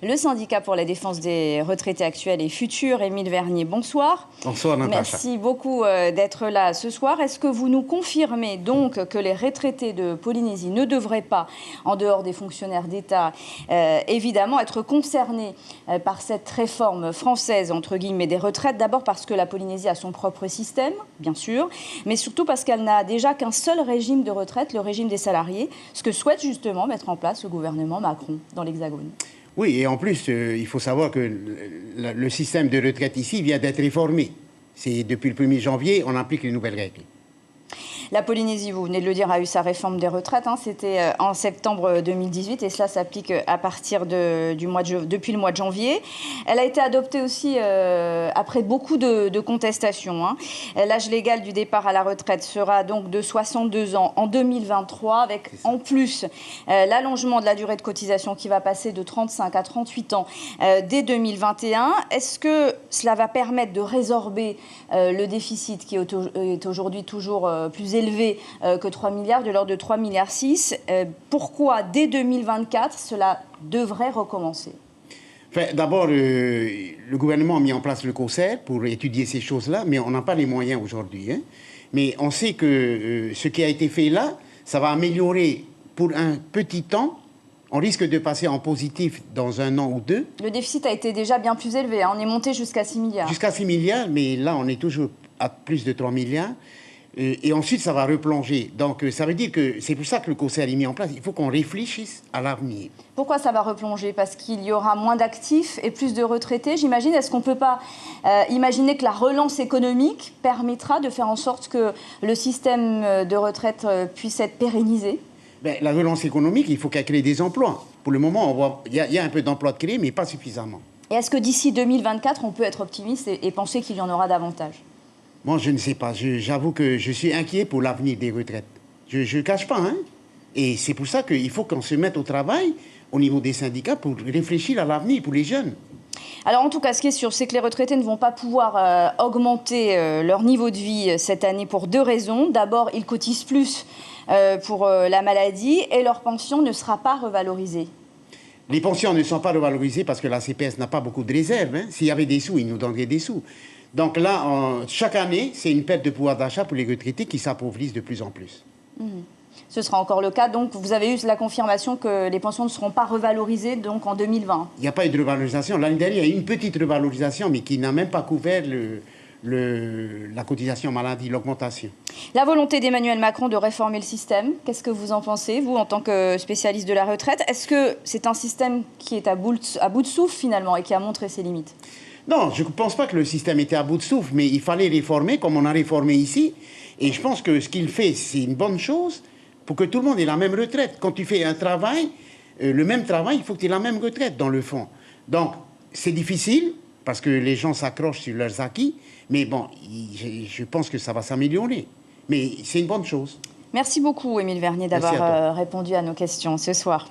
le syndicat pour la défense des retraités actuels et futurs. Émile Vernier, bonsoir. Bonsoir Natacha. Merci beaucoup d'être là ce soir. Est-ce que vous nous confirmez donc que les retraités de Polynésie ne devraient pas, en dehors des fonctionnaires d'État, évidemment être concernés par cette réforme française, entre guillemets, des retraites? D'abord parce que la Polynésie a son propre système, bien sûr, mais surtout parce qu'elle n'a déjà qu'un seul régime de retraite, le régime des salariés, ce que souhaite justement mettre en place le gouvernement Macron dans l'Hexagone. Oui, et en plus, il faut savoir que le système de retraite ici vient d'être réformé. C'est depuis le 1er janvier, on applique les nouvelles règles. La Polynésie, vous venez de le dire, a eu sa réforme des retraites. C'était en septembre 2018 et cela s'applique à partir depuis le mois de janvier. Elle a été adoptée aussi après beaucoup de contestations. L'âge légal du départ à la retraite sera donc de 62 ans en 2023, avec en plus l'allongement de la durée de cotisation qui va passer de 35 à 38 ans dès 2021. Est-ce que cela va permettre de résorber le déficit qui est aujourd'hui toujours plus élevé que 3 milliards, de l'ordre de 3,6 milliards. Pourquoi, dès 2024, cela devrait recommencer? Enfin, d'abord, le gouvernement a mis en place le COSER pour étudier ces choses-là, mais on n'a pas les moyens aujourd'hui. Mais on sait que ce qui a été fait là, ça va améliorer pour un petit temps. On risque de passer en positif dans 1 an ou 2. Le déficit a été déjà bien plus élevé. On est monté jusqu'à 6 milliards. Jusqu'à 6 milliards, mais là, on est toujours à plus de 3 milliards. Et ensuite, ça va replonger. Donc, ça veut dire que c'est pour ça que le COSER est mis en place. Il faut qu'on réfléchisse à l'avenir. Pourquoi ça va replonger? Parce qu'il y aura moins d'actifs et plus de retraités, j'imagine. Est-ce qu'on ne peut pas imaginer que la relance économique permettra de faire en sorte que le système de retraite puisse être pérennisé? La relance économique, il faut qu'elle crée des emplois. Pour le moment, il y a un peu d'emplois de créer, mais pas suffisamment. Et est-ce que d'ici 2024, on peut être optimiste et penser qu'il y en aura davantage? Moi, je ne sais pas. J'avoue que je suis inquiet pour l'avenir des retraites. Je ne cache pas. Et c'est pour ça qu'il faut qu'on se mette au travail au niveau des syndicats pour réfléchir à l'avenir pour les jeunes. Alors en tout cas, ce qui est sûr, c'est que les retraités ne vont pas pouvoir augmenter leur niveau de vie cette année pour 2 raisons. D'abord, ils cotisent plus pour la maladie et leur pension ne sera pas revalorisée. Les pensions ne sont pas revalorisées parce que la CPS n'a pas beaucoup de réserves. S'il y avait des sous, ils nous donneraient des sous. Donc là, chaque année, c'est une perte de pouvoir d'achat pour les retraités qui s'appauvrissent de plus en plus. Ce sera encore le cas. Donc, vous avez eu la confirmation que les pensions ne seront pas revalorisées donc, en 2020. Il n'y a pas eu de revalorisation. L'année dernière, il y a eu une petite revalorisation, mais qui n'a même pas couvert la cotisation maladie, l'augmentation. La volonté d'Emmanuel Macron de réformer le système, qu'est-ce que vous en pensez, vous, en tant que spécialiste de la retraite? Est-ce que c'est un système qui est à bout de souffle, finalement, et qui a montré ses limites? Non, je ne pense pas que le système était à bout de souffle, mais il fallait réformer comme on a réformé ici. Et je pense que ce qu'il fait, c'est une bonne chose pour que tout le monde ait la même retraite. Quand tu fais un travail, le même travail, il faut que tu aies la même retraite, dans le fond. Donc, c'est difficile, parce que les gens s'accrochent sur leurs acquis, mais bon, je pense que ça va s'améliorer. Mais c'est une bonne chose. Merci beaucoup, Émile Vernier, d'avoir répondu à nos questions ce soir.